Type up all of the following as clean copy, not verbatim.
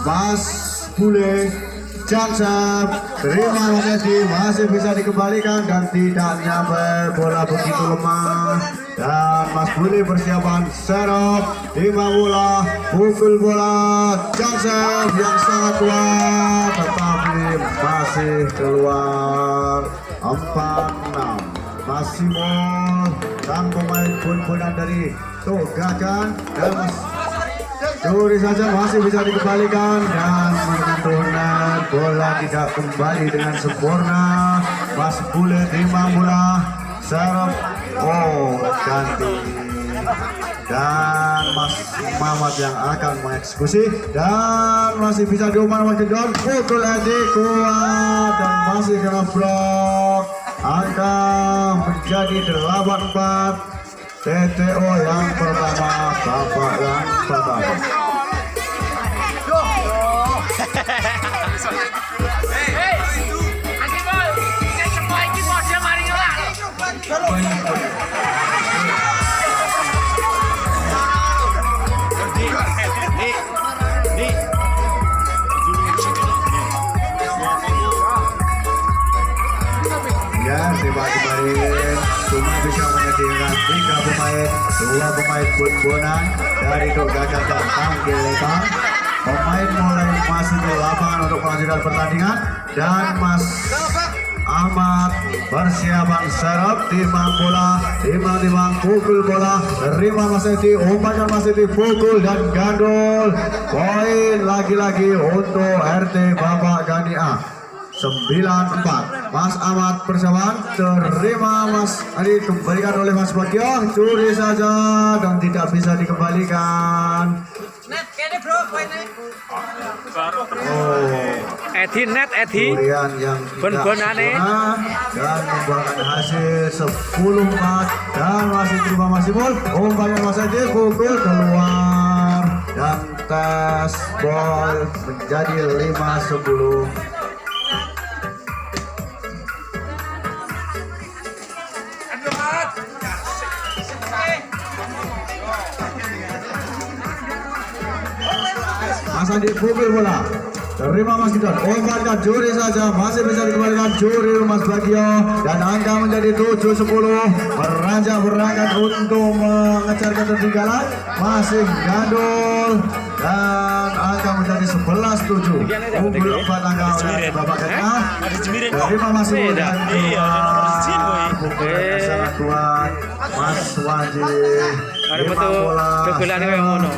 Mas Bule Jansap, terima kasih, masih bisa dikembalikan dan tidak nyampe, bola begitu lemah. Dan Mas Bule persiapan serok, lima bola, pukul bola Jansap yang sangat kuat, tetapi masih keluar 4-6. Masih mau dan pemain pun-punan dari Togakan dan curi saja masih bisa dikembalikan dan menentukan bola tidak kembali dengan sempurna. Mas Bule terima bola serep, ganti dan Mas Mamat yang akan mengeksekusi dan masih bisa diumpan ke gol, pukul Edi kuat dan masih kena blok. Angka menjadi 8-4. TTO yang pertama, Bapak yang pertama. Ya, dibalik cuma bisa menyediakan 3 pemain, 2 pemain pun-punan dari Togakan dan Panggil Lebar. Pemain mulai masuk ke lapangan untuk melanjutkan pertandingan dan Mas Ahmad persiapan serap, timang bola, timang pukul bola, terima Mas Edi, umpankan Mas Edi, pukul dan gandul. Poin lagi-lagi untuk RT Bapak Gani A. 9-4. Mas Ahmad persiapan, terima Mas Adi, kembalikan oleh Mas Bagio, curi saja dan tidak bisa dikembalikan. Edi net Edi Curian yang bon-bonane dan membuahkan hasil 10-4 dan masih terima masih bol, umpannya Mas Edi, pukul keluar dan tes bol menjadi 5-10. Mas Andi pukul bola, terima Mas Gidon, umpankan curi saja, masih bisa dikembalikan curi Mas Bagio dan angka menjadi 7-10. Beranjak berangkat untuk mengejar ketertinggalan, masih gandul dan angka menjadi 11-7. Unggul 4 angka oleh Bapak Ketna. Terima Mas Ibu dan pukul sangat kuat Mas Wajib.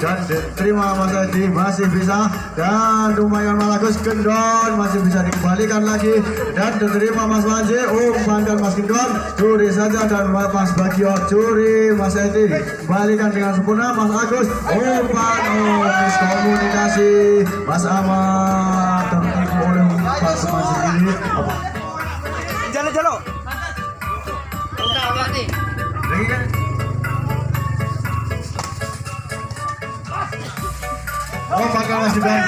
Dan terima Mas Edi, masih bisa dan lumayan Malakus Gendon masih bisa dikembalikan lagi dan diterima Mas Wajib, umpan dan Mas Gendon curi saja dan Mas Bagio curi, Mas Edi kembalikan dengan sempurna, Mas Agus umpan, miskomunikasi, Mas Ahmad tertipu oleh umpan teman sendiri. Jalo Lagi kan? Pakai Mas Gibran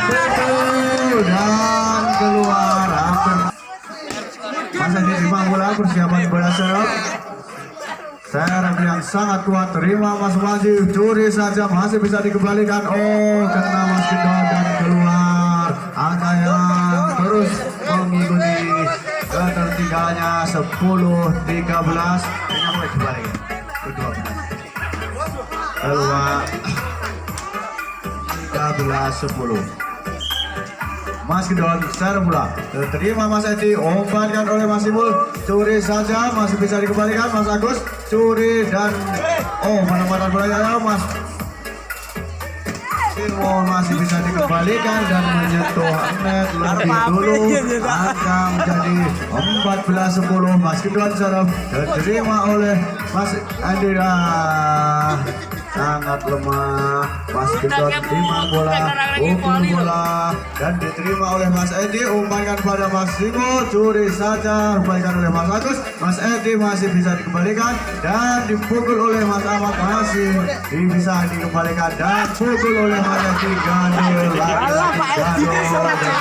dan keluar hampir. Mas Edi terima bola, persiapan bola serap yang sangat kuat, terima Mas Wajib, curi saja masih bisa dikembalikan, kena Mas Gibran dan keluar. Angka yang terus mengikuti ketertinggalannya 10-13. Ini mulai kembali keluar 13-10. Mas Gidon serve bola, terima Mas Edi, umpankan oleh Mas Imul, curi saja masih bisa dikembalikan, Mas Agus curi dan mana-mana bolanya Mas Timo masih bisa dikembalikan dan menyentuh net lebih dulu. Angka menjadi 14-10. Mas Gidon serve diterima oleh Mas Andira, sangat lemah. Mas Gidon terima bola, pukul bola dan diterima oleh Mas Edi, umpankan pada Mas Timo, curi saja, umpankan oleh Mas Agus. Mas Edi masih bisa dikembalikan dan dipukul oleh Mas Ahmad, masih bisa dikembalikan dan pukul oleh Mas Edi, gandul lagi-lagi gandul dan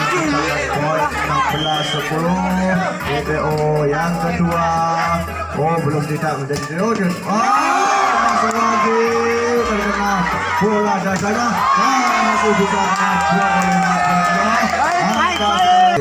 poin 16-10. TTO yang kedua, belum tidak menjadi TTO dan masih lagi terkena bola dasarnya, masih bisa kena buat oleh Mas Edi.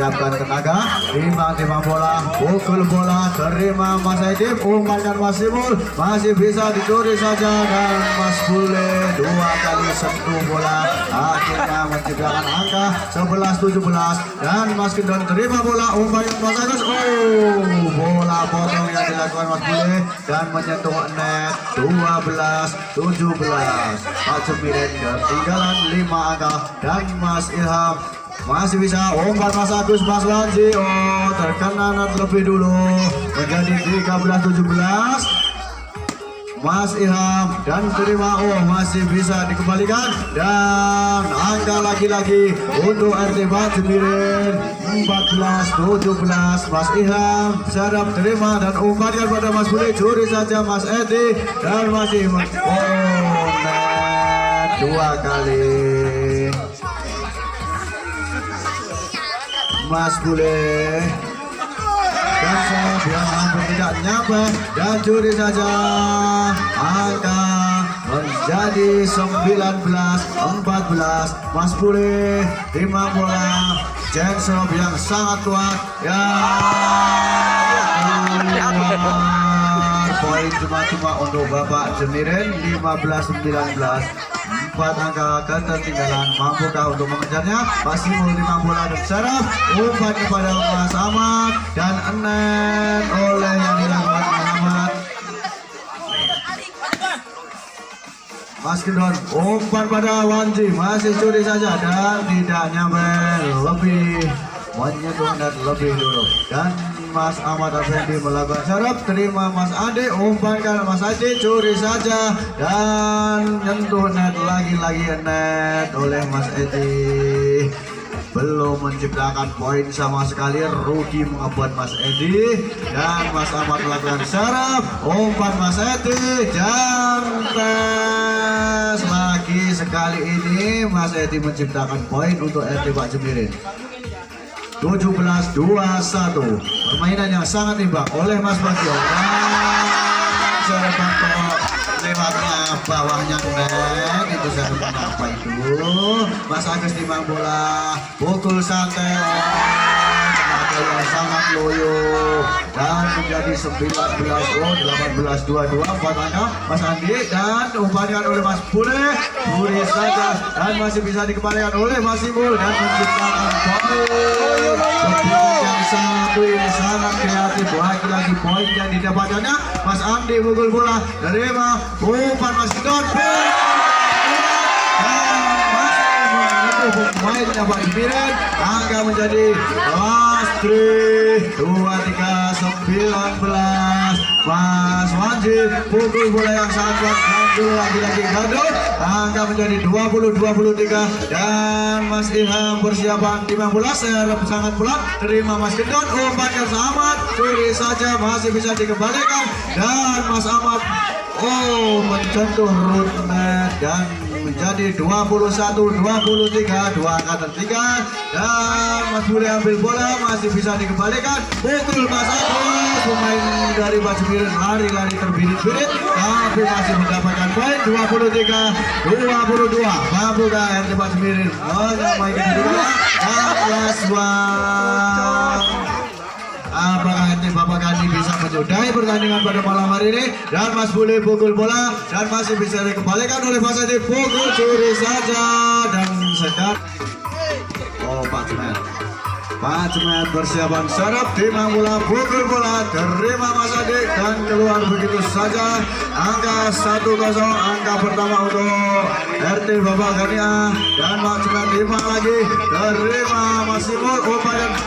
siapkan tenaga, timbang bola, pukul bola, terima Mas Edi, umpankan Mas Simul, masih bisa dicuri saja dan Mas Bule 2 kali sentuh bola, akhirnya menciptakan angka 11-17 dan Mas Gendon terima bola, umpankan Mas Agus, bola potong yang dilakukan Mas Bule dan menyentuh net 12-17. Pak Cemiren ketinggalan 5 angka dan Mas Ilham masih bisa umpan Mas Agus, Mas Wanji, terkena net lebih dulu menjadi 13-17. Mas Ilham dan terima, masih bisa dikembalikan dan angka lagi-lagi untuk RT Pak Cemiren 14-17. Mas Ilham serap terima dan umpankan pada Mas Budi, curi saja Mas Edi dan masih net 2 kali. Mas Bule yang hampir tidak nyampe dan curi saja, angka menjadi 19-14. Mas Bule terima bola, Jensob yang sangat kuat poin cuma untuk Bapak Cemiren 15-19. 4 angka ketertinggalan, mampukah untuk mengejarnya? Masih mau 5 bola dan serap, umpan kepada Mas Ahmad dan enet oleh yang dilakukan Muhammad. Mas Gendon umpan pada Wanji, masih curi saja dan tidak nyampe, lebih menyentuh net lebih dulu dan Mas Ahmad Effendi melakukan serap, terima Mas Ade, umpankan Mas Ade, curi saja dan nyentuh net, lagi-lagi net oleh Mas Edi. Belum menciptakan poin sama sekali, rugi mengebuat Mas Edi dan Mas Ahmad melakukan serap, umpan Mas Edi, jantes lagi sekali ini Mas Edi menciptakan poin untuk RT Pak Cemiren. 17-21. Permainan yang sangat imbang oleh Mas Bagio. Lewatnya bawahnya net, itu saya apa itu. Mas Agus timbang bola, pukul santai, tenaga yang sangat loyo dan menjadi 18-22. 4 angka Mas Andi dan umpankan oleh Mas Bule, curi saja dan masih bisa dikembalikan oleh Mas Simul dan menciptakan poin. Yang satu ini sangat kreatif, lagi-lagi poin yang didapatkannya. Mas Andi pukul bola, terima umpan Mas Don, pemainnya Pak Cemiren, angka menjadi Astri 23-19. Mas Wanji pukul bola yang sangat kuat, Gandul lagi-lagi Gandul, angka menjadi 20-23 dan Mas Ilham persiapan timbang bola, serep sangat bulat, terima Mas Gendon, umpannya Ahmad, curi saja, masih bisa dikembalikan dan Mas Ahmad mencentuh root net dan menjadi 21-23, 2 angka tertinggal dan Mas Budi ambil bola, masih bisa dikembalikan, pukul Mas Agus, pemain dari Pak Cemiren lari-lari terbirit-birit tapi masih mendapatkan poin 23-22. Mampukah RT Pak Cemiren menyamaikan kedua kelas uang? Apakah nanti Bapak Kandi bisa menyudahi pertandingan pada malam hari ini? Dan Mas Bule pukul bola dan masih bisa dikembalikan oleh Mas Edi, pukul curi saja dan sekat. Pak Cemiren persiapan serap, timbang bola, pukul bola, terima Mas Edi dan keluar begitu saja. Angka 1-0, angka pertama untuk RT Bapak Gania dan Pak Cemiren timbang lagi, terima Mas Simul, umpankan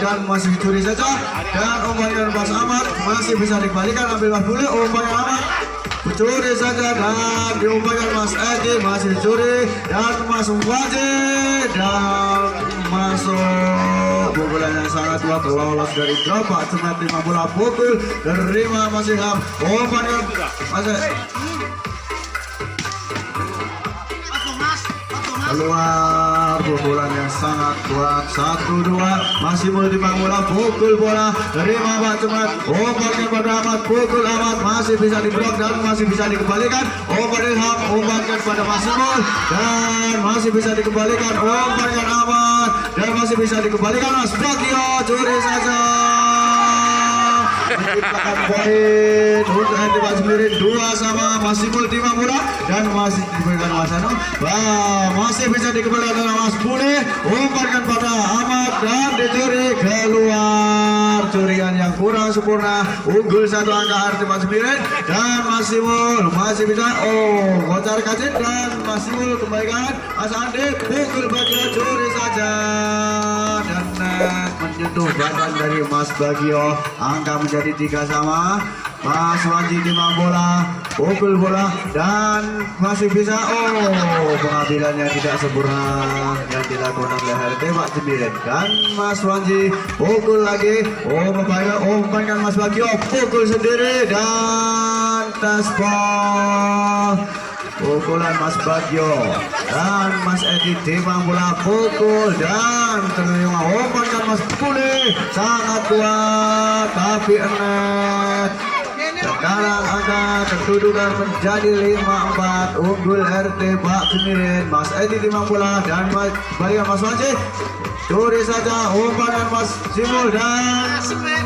dan masih curi saja dan umpankan Mas Ahmad, masih bisa dikembalikan, ambil Mas Bule, umpankan Ahmad, curi saja dan diumpankan Mas Edi, masih curi dan Mas Wajib dan masuk pukulan yang sangat kuat, lolos dari drop. Pak Cemiren terima bola, pukul, terima Mas Ilham, umpankan Mas keluar pukulan yang sangat kuat. 1-2 masih mau timbang bola, pukul bola, terima Pak Cemat, umpankan pada Ahmad, pukul Ahmad, masih bisa diblok dan masih bisa dikembalikan. Umpan Ilham, umpankan pada Masimul dan masih bisa dikembalikan. Umpankan Ahmad dan masih bisa dikembalikan. Mas Bagio curi saja, menciptakan poin untuk RT Pak Jemirin. 2-2 masih timbang bola dan masih diberikan Mas Anu. Masih bisa dikembalikan oleh Mas Bule, umpankan pada Ahmad dan dicuri keluar. Curian yang kurang sempurna, unggul 1 angka RT Pak Jemirin dan Masimul masih bisa kocar kacir dan Masimul kembalikan. Mas Andi pukul Bagio curi saja dan net menyentuh badan dari Mas Bagio. Angka menjadi 3-3. Mas Wanji timbang bola, pukul bola dan masih bisa. Pengambilannya tidak sempurna yang dilakukan oleh RT Pak Jemirin dan Mas Wanji pukul lagi. Umpankan Mas Bagio, pukul sendiri dan taspol. Pukulan Mas Bagio dan Mas Edi timbang bola, pukul dan terima. Umpankan Mas Bule, sangat kuat tapi net. Sekarang angka kedudukan menjadi 5-4, unggul RT Pak Jemirin. Mas Edi timbang bola dan balikan Mas Wanji, curi saja umpan Mas Simul dan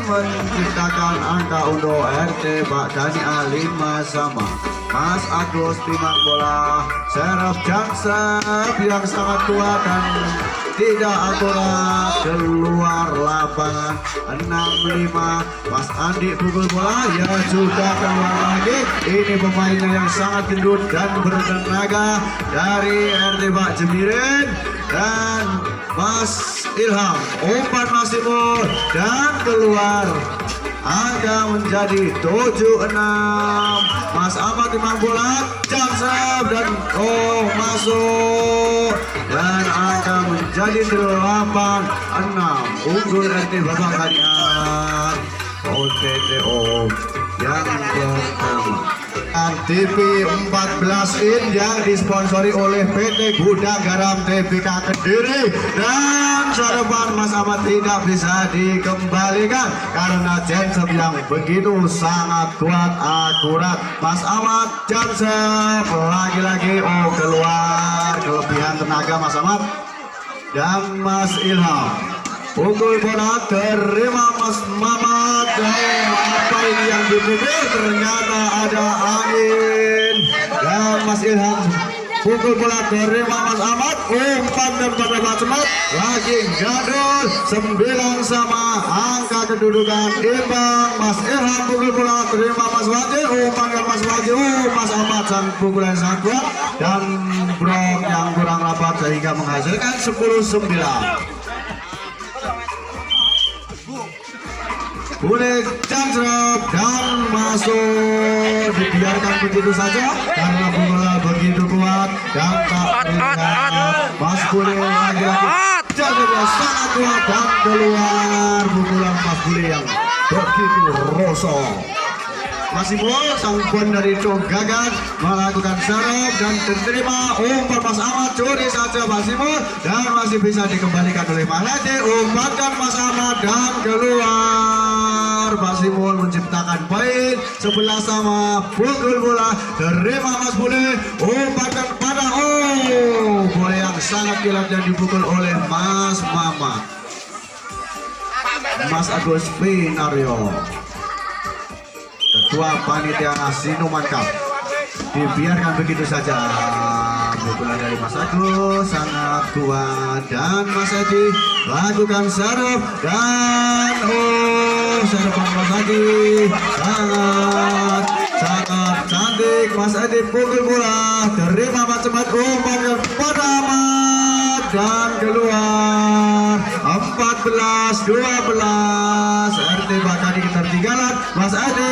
menciptakan angka untuk RT Pak Dania 5-5. Mas Agus timbang bola, serve jangsep yang sangat kuat dan tidak akurat, keluar lapangan. 6-5 Mas Andi pukul bola, ya juga keluar lagi. Ini pemainnya yang sangat gendut dan bertenaga dari RT Pak Jemirin dan Mas Ilham, umpan Mas Timur dan keluar. Angka menjadi 7-6. Mas Ahmad timbang bola, jangsep dan masuk dan angka menjadi 8-6, unggul RT Bapak Kadian OTTO yang pertama. TV 14 in yang disponsori oleh PT Gudang Garam TBK Kediri dan sarapan Mas Ahmad tidak bisa dikembalikan karena jansep yang begitu sangat kuat akurat. Mas Ahmad jansep lagi-lagi keluar, kelebihan tenaga Mas Ahmad dan Mas Ilham. Pukul bola, terima Mas Mamat. Apa ini yang dipukul? Ternyata ada angin. Dan Mas Ilham pukul bola, terima Mas Ahmad. Umpan dan pada Mas Ahmad lagi jadul. 9-9, angka kedudukan imbang. Mas Ilham pukul bola, terima Mas Wajib. Umpan dan Mas Wajib. Mas Ahmad sang pukulan sangat kuat dan brok yang kurang rapat sehingga menghasilkan 10-9. Boleh jangsep dan masuk, dibiarkan begitu saja karena bola begitu kuat dan tak bisa. Mas Bule lagi-lagi jaga sangat kuat dan keluar. Pukulan Mas Bule yang begitu rosok. Masih bola sang pun dari Cok Gagan melakukan serve dan diterima. Umpan Mas Ahmad, curi saja Masimul dan masih bisa dikembalikan oleh Malade. Umpankan Mas Ahmad dan keluar. Masimul menciptakan poin 11-sama. Pukul bola, terima Mas Bule. Umpankan pada bola yang sangat kilat yang dipukul oleh Mas Mamat. Mas Agus Pinario, Ketua Panitia Sinuman Cup, dibiarkan begitu saja. Pukulan dari Mas Agus sangat kuat dan Mas Edi lakukan serve dan serve Mas Edi sangat cantik. Mas Edi pukul bola, terima Mas Cemat, umpan pada Ahmad dan keluar. 14-12 RT Bakadi ketertinggalan. Mas Edi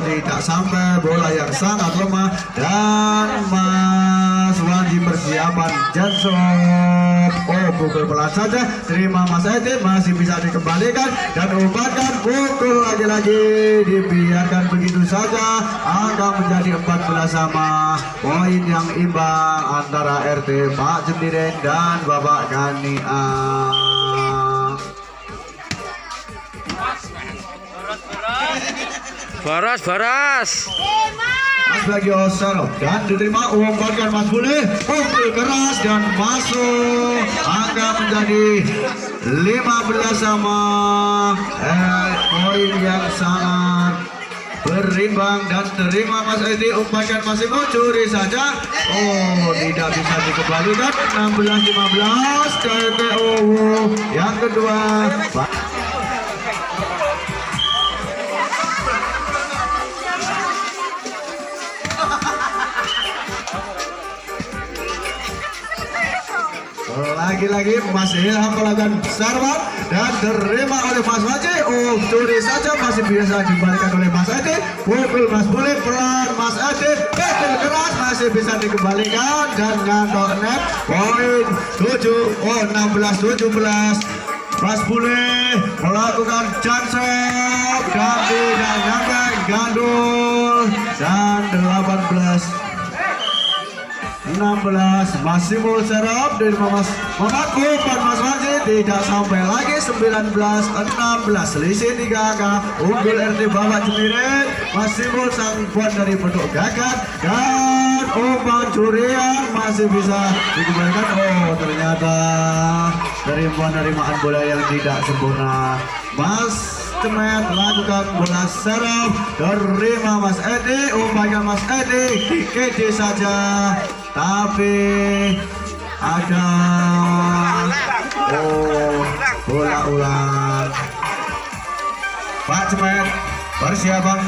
tidak sampai, bola yang sangat lemah dan Mas Wanji persiapan jansep pukul pelan saja. Terima Mas Edi, masih bisa dikembalikan dan umpankan pukul lagi-lagi dibiarkan begitu saja. Angka menjadi 14 sama. Poin yang imbang antara RT Pak Cemiren dan Bapak Gania. Baras. Mas Bagio serve dan diterima umpankan Mas Bule, pukul keras dan masuk. Angka menjadi 15 sama. Poin yang sangat berimbang dan terima Mas Edi, umpankan masih mau curi saja. Oh, tidak bisa dikembalikan. 16-15 TPO yang kedua. Lagi-lagi Mas Ilham melakukan serban dan terima oleh Mas Waji. Oh, curi saja, masih bisa dikembalikan oleh Mas Edi. Pukul Mas Bule pelan Mas Edi, pukul keras masih bisa dikembalikan dan ngantok net. Poin 16-17. Mas Bule melakukan jansep dan tidak nyampe, gandul dan 16 masih mau serap dari Mas Mamaku dan Mas Wajid, tidak sampai lagi. 19-16 selisih 3 angka unggul RT Bapak Cemiren. Masih mau sang puan dari bentuk gagal dan umpan curian masih bisa dikembalikan. Oh, ternyata dari umpan dari makan bola yang tidak sempurna. Mas Cemet lakukan bola serap, terima Mas Edi, umpannya Mas Edi di saja, tapi ada bola ulang. Pak Cemet persiapan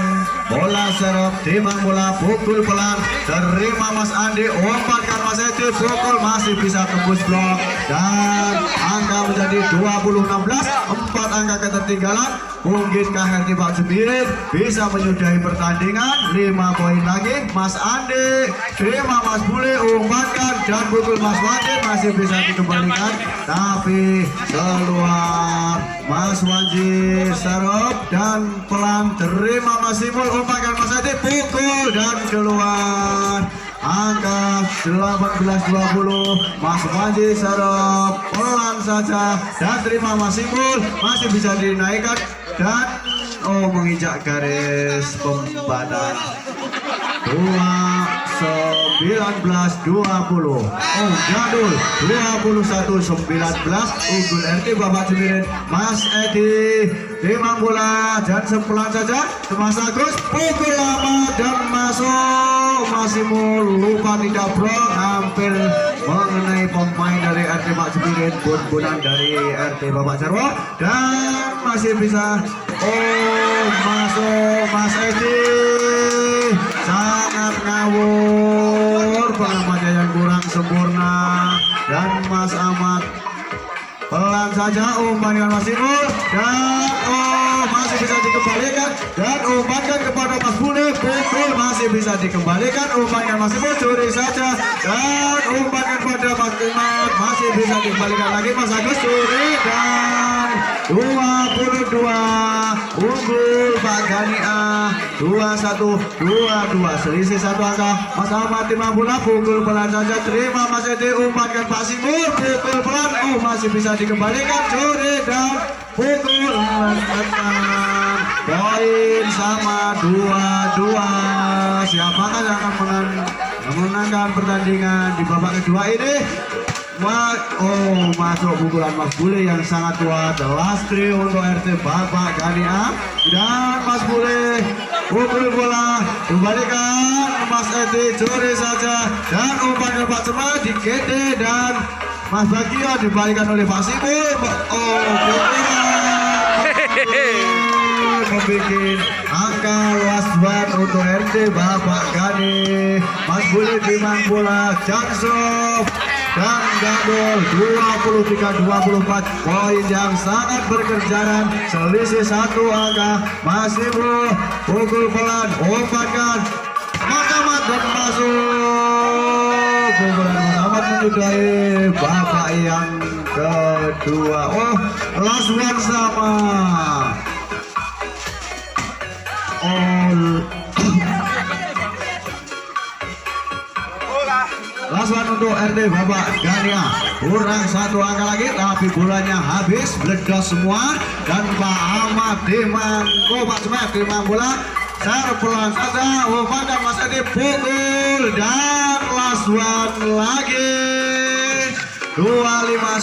bola serap, timang bola, pukul pelan, terima Mas Andi, umpankan Mas Edi, pukul masih bisa tembus blok dan angka menjadi 20-16. 4 angka ketertinggalan. Mungkinkah RT Pak Cemiren bisa menyudahi pertandingan? 5 poin lagi. Mas Andi, terima Mas Bule, umpankan dan pukul Mas Wajid masih bisa dikembalikan, tapi keluar. Mas Wajid serop dan pelan, terima Mas Simul, umpankan Mas Adi, pukul dan keluar. Angka 18-20. Mas Wajid serop pelan saja dan terima Mas Simul, masih bisa dinaikkan dan menginjak garis pembatas. 19-20. Jadul 21-19 unggul RT Bapak Cemiren. Mas Edi timang bola dan sepelan saja Mas Agus, pukul lama dan masuk. Masih lupa tidak blok, hampir mengenai pemain dari RT Pak Cemiren. Bun-bunan dari RT Bapak Jarwo dan masih bisa masuk. Mas Edi sangat ngawur, pengamatnya yang kurang sempurna dan Mas Ahmad pelan saja umpankan Mas Simul dan masih bisa dikembalikan dan umpankan kepada Mas Bule, pukul masih bisa dikembalikan, umpankan Mas Simul, curi saja dan umpankan pada Mas Imad, masih bisa dikembalikan lagi Mas Agus, curi dan 22 unggul Pak Gania. 21-22 selisih 1 angka. Mas Ahmad timang bola, pukul pelan saja, terima Mas Edi, umpankan Pak Simul, pukul pelan, masih bisa dikembalikan, curi dan pukul. Poin sama 2-2. Siapakah yang akan memenangkan pertandingan di babak kedua ini? Masuk pukulan Mas Bule yang sangat kuat. Last three untuk RT Bapak Gania dan Mas Bule, pukul bola kembalikan Mas Edi, curi saja dan umpan Pak Cemat di GD dan Mas Bagio dibalikan oleh Pak Simul. Membikin angka last one untuk RT Bapak Gani. Mas Bule timang bola, Jansop dan gandul 23-24. Poin yang sangat berkejaran, selisih 1 angka. Masih pukul pelan, umpankan Mas Ahmad dan masuk. Pukulan Mas Ahmad selamat menyudahi babak yang kedua. Oh, last one sama. Last one untuk RT Babak Gania. Kurang satu angka lagi tapi bolanya habis meledos semua dan Pak Ahmad dimangku Pak Semet dimang bola. Ser pelan saja, umpan Mas Edi pukul dan last one lagi 25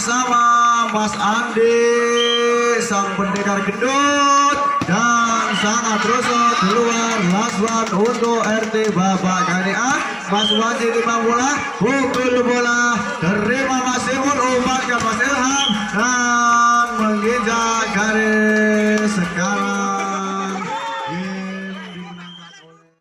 sama Mas Andi sang pendekar gendut dan sangat rusuk keluar. Last one untuk RT Babak Gania. Mas Wajid timang bola, pukul bola, terima Mas Imul, umpan ke Mas Ilham dan menginjak garis sekarang.